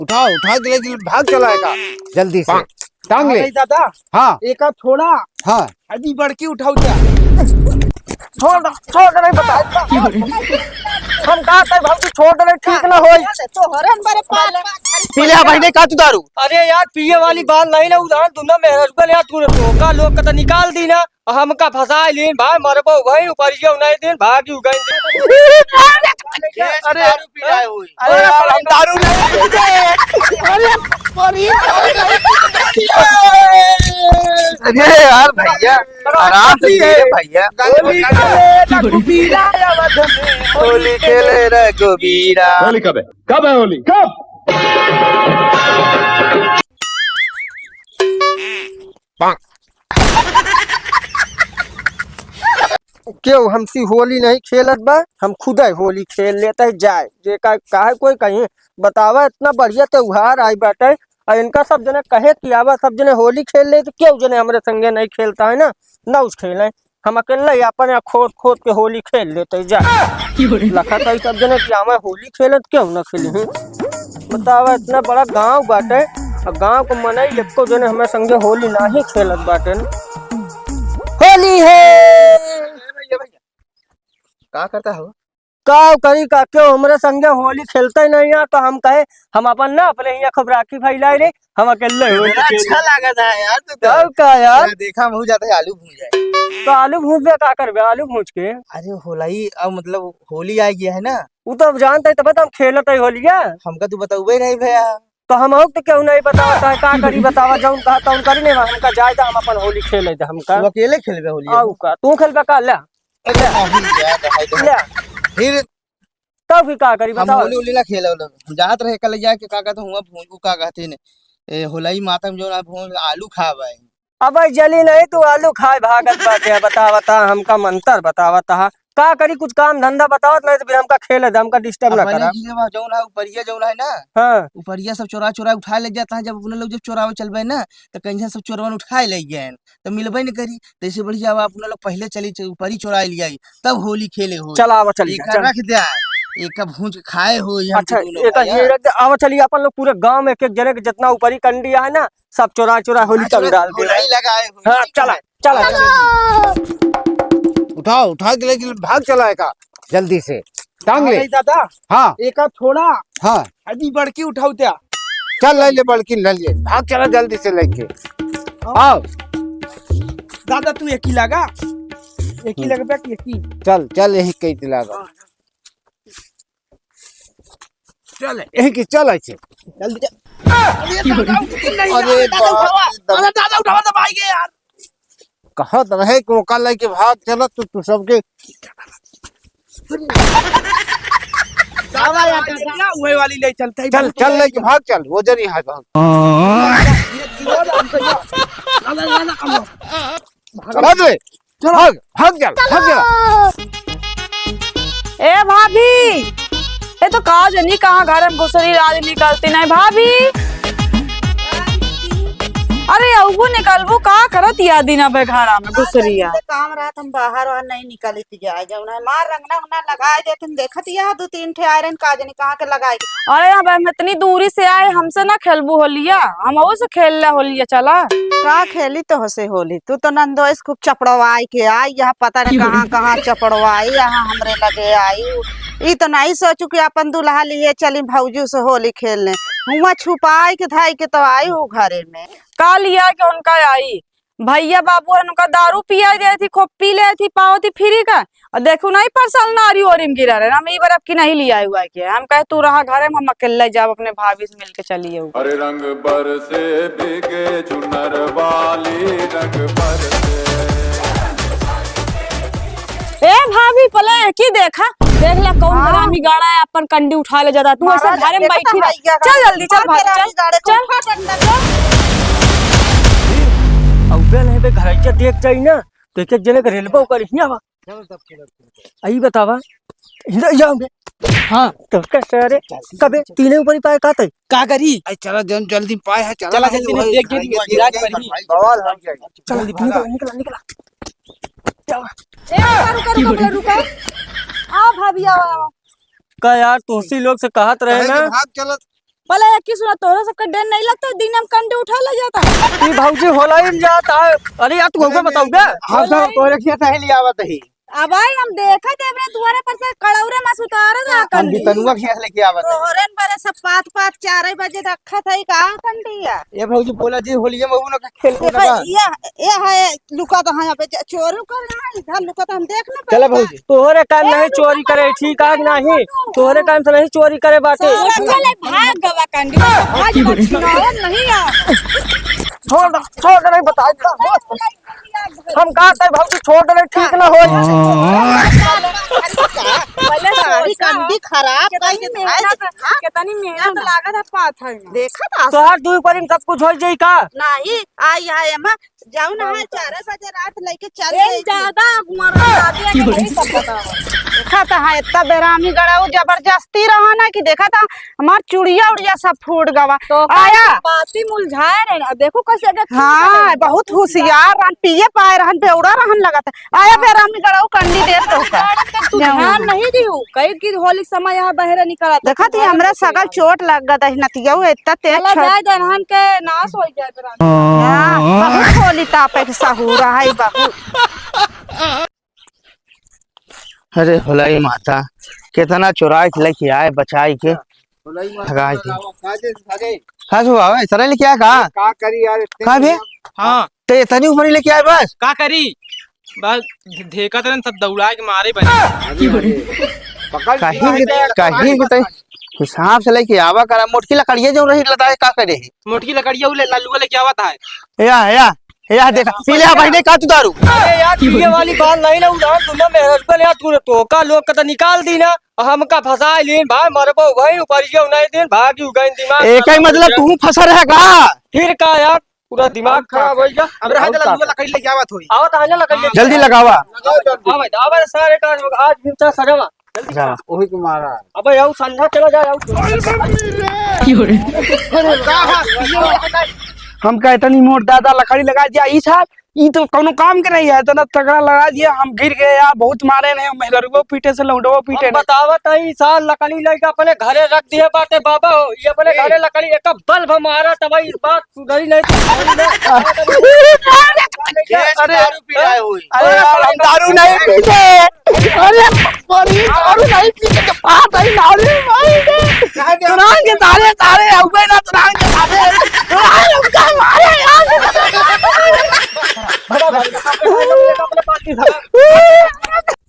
उठाओ उठा के लेके भाग चला है का जल्दी से टांग ले दादा। हाँ एक आध थोड़ा हाँ अभी बड़की उठाओ क्या छोड़ छोड़ नहीं बता हम कहा था भाई छोड़ दे ठीक ना होई तो हरन बरे पाल पीले भाई ने का तू दारू अरे यार पिए वाली बात नहीं ना उधार दुनिया में रसगुल यार तूने धोखा लोग का तो निकाल दी ना हमका फंसा लीन भाई मरबो भाई ऊपर ये नहीं दिन भागी गई अरे दारू पी रहा है अरे यार हम दारू नहीं पीते अरे परी अरे यार भैया आराम से भैया होली खेले रघुबीरा। होली कब है होली कब? क्यों हमसी होली नहीं खेलत बा हम खुद होली खेल लेते है जाए जे काहे कोई कहीं बतावा इतना बढ़िया त्योहार आई बाटे और इनका सब जने कहे कि आवा सब जने होली खेल ले तो क्यों जने हमारे संगे नहीं खेलता है ना उस खेले हम अकेले अपन खोद खोद के होली खेल लेते जाए लखा था सब जने कि हमें होली खेले तो क्यों ना खेली बतावा इतना बड़ा गाँव बाटे और गाँव को मना एको जने हमें संगे होली ना ही खेलत बाटे होली है का करता हो का करी का क्यों हमारे संगे होली खेलते ही नहीं है तो हम कहे हम अपन ना अपने यहाँ खबराकी फैलाई रे हम अकेले होली अच्छा लगा था यार तो का यार देखा मुझे जाता है आलू भून जाए तो आलू भूज दे का करबे आलू भूज के अरे होली अब मतलब होली आ गया है ना वो तो जानते है तब तो हम खेलते होलिया हमका तू बताऊबे नहीं भैया तो हम तो क्यों नहीं बतावता है का करी बतावा जाऊं कहा तो करी नहीं हमका जाए हम अपन होली खेले थे हमका तू अकेले खेलबे होली आऊ का तू खेलबे का ले ले फिर तब भी का करी हम बताओ होली होली ना खेले हम जात रहे कल जाके का कहते हुआ भूंजू का कहते ने होली माता में जो ना भूंज आलू खावा है अब जली नहीं तू आलू खाए भागत बाटे बतावता हमका मंतर बतावता का करी कुछ काम धंधा बतावत नहीं तो फिर हमका खेले हमका डिस्टर्ब ना करा जो ना ऊपरिया जो है ना हाँ ऊपरिया सब चोरा चोरा उठा ले जाता है जब अपने लोग जब चोरावे चलबे ना तो कहीं सब चोरवन उठा ले गए तो मिलबे नहीं करी तो इससे बढ़िया अपने लोग पहले चली ऊपर ही चोरा लिया तब होली खेले हो चल आवा चली रख दिया एक भूंज खाए हो अच्छा एक ये रख दे आवा चलिए अपन लोग पूरे गांव में एक एक जने के जितना ऊपरी कंडिया है ना सब चोरा चोरा होली कम डाल दे लगाए हाँ चला चला उठाओ उठा के लेके भाग चला है का जल्दी से टांग ले दादा हाँ एक आध थोड़ा हाँ अभी बड़की उठाओ त्या चल ले ले बड़की ले ले भाग चला जल्दी से लेके आओ दादा तू एक ही लगा एक ही लगा बैठ एक ही चल चल यही कई दिलागा चल यही की चल ऐसे जल्दी अरे दादा उठावा तो भाई के यार कहत रहे कि मौका लेके भाग चला तू सबके वही वाली ले चलते चल चल लेके भाग चल वो जरी है भाग भाग ले भाग भाग चल ए भाभी ए तो कहा जनी कहाँ घर में घुसरी रात निकलती नहीं भाभी अरे अबू निकलबू का करत या दिन पे घरा में घुसरिया काम रात हम बाहर और नहीं निकली थी जाए जाऊना मार रंगना उना लगाए देते देखत या दो तीन ठे आयरन काजनी कहाँ के लगाए अरे अब हम इतनी दूरी से आए हमसे ना खेलबू होलिया हम वो से खेल ले होलिया चला का खेली तो हसे होली तू तो नंदोइस खूब चपड़वाई के आई यहाँ पता नहीं कहाँ कहाँ चपड़वाई यहाँ हमरे लगे आई ई तो नहीं सोचू कि अपन दुल्हा लिए चली भौजू से होली खेलने हुआ छुपाई के धाई के तो आई हूँ घरे में का लिया के उनका आई भैया बाबू उनका दारू पिया दे थी खूब पी ले थी पाओ थी फ्री का और देखो नहीं परसल नारी और गिरा रहे हम बार अब की नहीं लिया हुआ के हम कहे तू रहा घर में हम अकेले जाब अपने भाभी से मिलके चलिए अरे रंग बरसे बिगे चुनर वाली रंग बरसे ए भाभी पले की देखा देख ला कौन हरामी गाड़ा है अपन कंडी उठा ले जाता तू ऐसे घर में बैठी रह चल जल्दी चल भाभी चल अब बेल है बे घर देख जाई ना तो एक जने के रेलबो कर हिया बा आई बतावा इधर जाओ बे हां तो कैसे रे कबे तीने ऊपर ही पाए काते का करी चला जल्दी पाए है चला जल्दी ने देख के गिराज पर ही बवाल हो गया चल निकल ए रुका आ भाभी आओ का यार तुसी लोग से कहत रहे ना भाग चला पहले एक ही सुना, तोरा सबका डर नहीं लगता दिन हम कंडे उठा ले जाता है? ई भौजी होला ही जाता है। अरे यार तू हमको बताऊंगा। हाँ सर तोरे किया सही लिया आवत ही अब आई हम देखा थे अपने दुआरे पर से कड़ौरे में सुतारा था हम कंडी। तनुआ खिया लेके आवत है तोहरे न बरे सब पात पात 4 बजे रखा था का कंडिया। ये भौजी बोला जी होलिये में उनो का खेल देखो लगा ये है लुका तो यहाँ पे चोरी कर रहा है, इधर लुका तो हम देख ना चला पाएगा। भौजी तोहरे काम नहीं चोरी करे, ठीक है कि नहीं? तोहरे काम से नहीं चोरी करे बाटे। चले भाग गवा कंडी भाग बचना नहीं आ। छोड़ नहीं बता। हम कहा था भौजी छोड़ दे, ठीक ना हो। पहले सारी कंडी खराब कर के कितनी मेहनत लागत है पाथर में। देखा था तोहर दू पर सब कुछ हो जाई का? नहीं आई है एमा जाऊ ना है 4 बजे रात लेके चल ए गई। ज्यादा मरा शादी नहीं सब बताओ। देखा था है इतना बेरामी गड़ाऊ जबरदस्ती रहा ना कि देखा था हमार चूड़िया उड़िया सब फूट गवा। तो आया बाती मुलझाए रहे अब देखो कैसे के हाँ बहुत होशियार रहन, पिए पाए रहन, बेउड़ा रहन लगा था। आया बेरामी गड़ाऊ कंडी देख तो तू ध्यान नहीं दियो कई की होली समय यहाँ बहरे निकला देखा थी हमरा सगल चोट लग गदा नतिया इतना तेज चला छड़ जाए दहन के नाश हो जाए तेरा। बहुत होली तापे के सहूरा है बहुत। अरे होलाई माता कितना चुराई के लेके आए बचाई के ठगाई के हाँ सुबह आवे सरे लेके आया का करी यार का भी हाँ ते तनी ऊपर ही लेके आए बस का करी बस देखा तरन सब दौड़ा के मारे बने कहीं बताई हिसाब से लेके आवा करा मोटकी लकड़िए जो रही लदाए का करे मोटकी लकड़िया उले लालू लेके आवत है या देखा पीले भाई का तू दारू अरे यार ये वाली बात नहीं ना उड़ा तुमने मेहर पर यार तू तो का लोग का निकाल दी ना हमका फंसा लीन भाई मरबो भाई ऊपर ये नहीं दिन भाग यू गई दिमाग एक ही मतलब तू फंसा रहेगा फिर का यार पूरा दिमाग खराब हो गया। अब रहा जला दूसरा लकड़ी लेके आवत होई आवत आने लगा जल्दी लगावा आवे सारे काम आज हिंसा सजावा जा ओही को मारा अबे आओ संध्या चला जाओ। हम कहते नहीं मोट दादा लकड़ी लगा दिया ई साहब ई तो कोनो काम के नहीं है इतना तगड़ा लगा दिया हम गिर गए यार बहुत मारे नहीं मेहरगो पीटे से लौटो पीटे नहीं। बतावत है साल लकड़ी लेके अपने घरे रख दिए बाटे बाबा हो ये अपने घरे लकड़ी एक बल्ब मारा तब इस बात सुधरी नहीं। अरे दारू पी रहा है हुई अरे यार हम दारू नहीं पीते अरे दारू नहीं पीते के बात है नाले भाई तुरान के तारे तारे हुए ना तुरान के तारे तुरान हमका मारे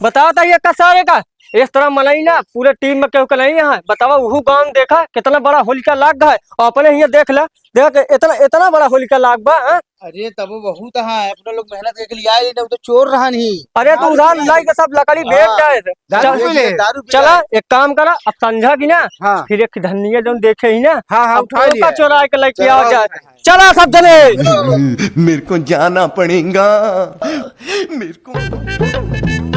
बताओ ये कसारे का इस तरह मलाई ना पूरे टीम में क्यों नहीं है बतावा वह गांव देखा कितना बड़ा होलिका लाग है और अपने यहाँ देख ला देख इतना इतना बड़ा होलिका लाग बा। अरे तब बहुत है अपने लोग मेहनत करके लिए आए नहीं तो चोर रहा नहीं। अरे तू उधार लाई के सब लकड़ी बेच जाए चला एक काम करा अब समझा की ना हाँ। फिर एक धनिया जो देखे ही ना हाँ उठा लिया चोरा के लेके आ जाए चला सब जने मेरे को जाना पड़ेगा मेरे को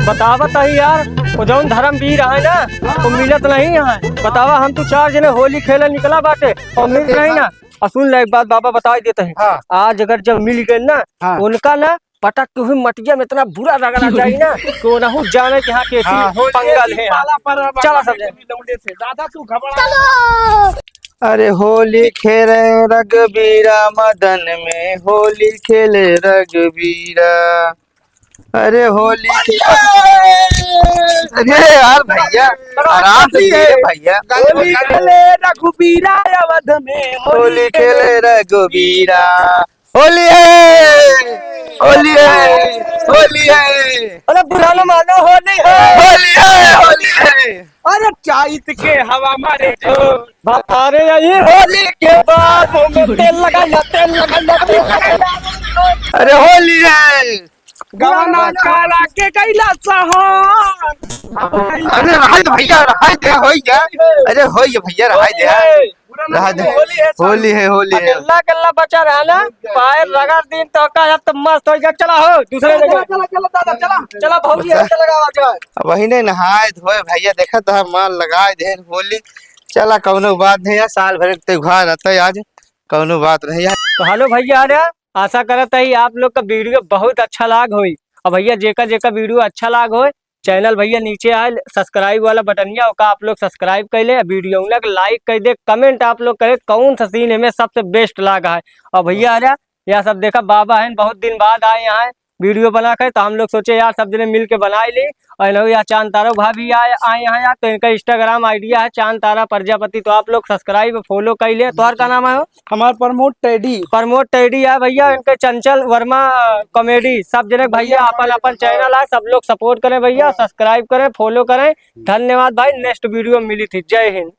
बतावत है यार वो जौन धर्मवीर है ना वो मिलत नहीं है बतावा हम तो 4 जने होली खेले निकला बाटे और मिल नहीं ना और सुन ले एक बात बाबा बता देते हैं हाँ। आज अगर जब मिल गए ना हाँ। उनका ना पटक के हुई मटिया में इतना बुरा रगड़ा जाए ना तो ना जाने कि हाँ कैसी पंगल है चला सब दादा तू घबरा अरे होली खेले रघबीरा मदन में होली खेले रघबीरा अरे होली अरे यार भैया आराम से भैया होली खेले रघुबीरा अवध में होली खेले रघुबीरा होली है होली है होली है अरे बुरा न मानो होली है होली है होली है अरे चाइत के हवा मारे जो बता रहे ये होली के बाद मुंह में तेल लगा अरे होली है गाना काला के कैला सहान अरे रहा दे भैया रहा दे हो गया अरे हो गया भैया रहा दे रहा दे होली है होली है अल्लाह कल्ला बचा रहा ना पैर रगड़ दिन तो का अब तो मस्त हो गया चला हो दूसरे जगह चला दादा चला चला भौजी ऐसे लगावा जाए वही ने नहाए धोए भैया देखा तो माल लगाए दे होली चला कौनो बात नहीं है साल भर के त्योहार रहता है आज कौनो बात नहीं है। तो हेलो भैया अरे आशा करता है आप लोग का वीडियो बहुत अच्छा लाग होई और भैया जेका जेका वीडियो अच्छा लाग होए चैनल भैया नीचे आए सब्सक्राइब वाला बटनिया का आप लोग सब्सक्राइब कर ले, वीडियो ना लाइक कर दे, कमेंट आप लोग करे कौन सा सीन हमें सबसे बेस्ट लगा है। और भैया आ यह सब देखा बाबा है बहुत दिन बाद आए यहाँ वीडियो बना कर, तो हम लोग सोचे यार सब जने मिल के बना ली। और यहाँ चांद तारा भाभी आए यहाँ यार, तो इनका इंस्टाग्राम आइडिया है चांद तारा प्रजापति, तो आप लोग सब्सक्राइब फॉलो कर ले। तो का नाम है हमारा प्रमोद टेडी है भैया, इनके चंचल वर्मा कॉमेडी, सब जने भैया अपन अपन चैनल है, सब लोग सपोर्ट करें भैया, सब्सक्राइब करें फॉलो करें। धन्यवाद भाई, नेक्स्ट वीडियो मिली थी। जय हिंद।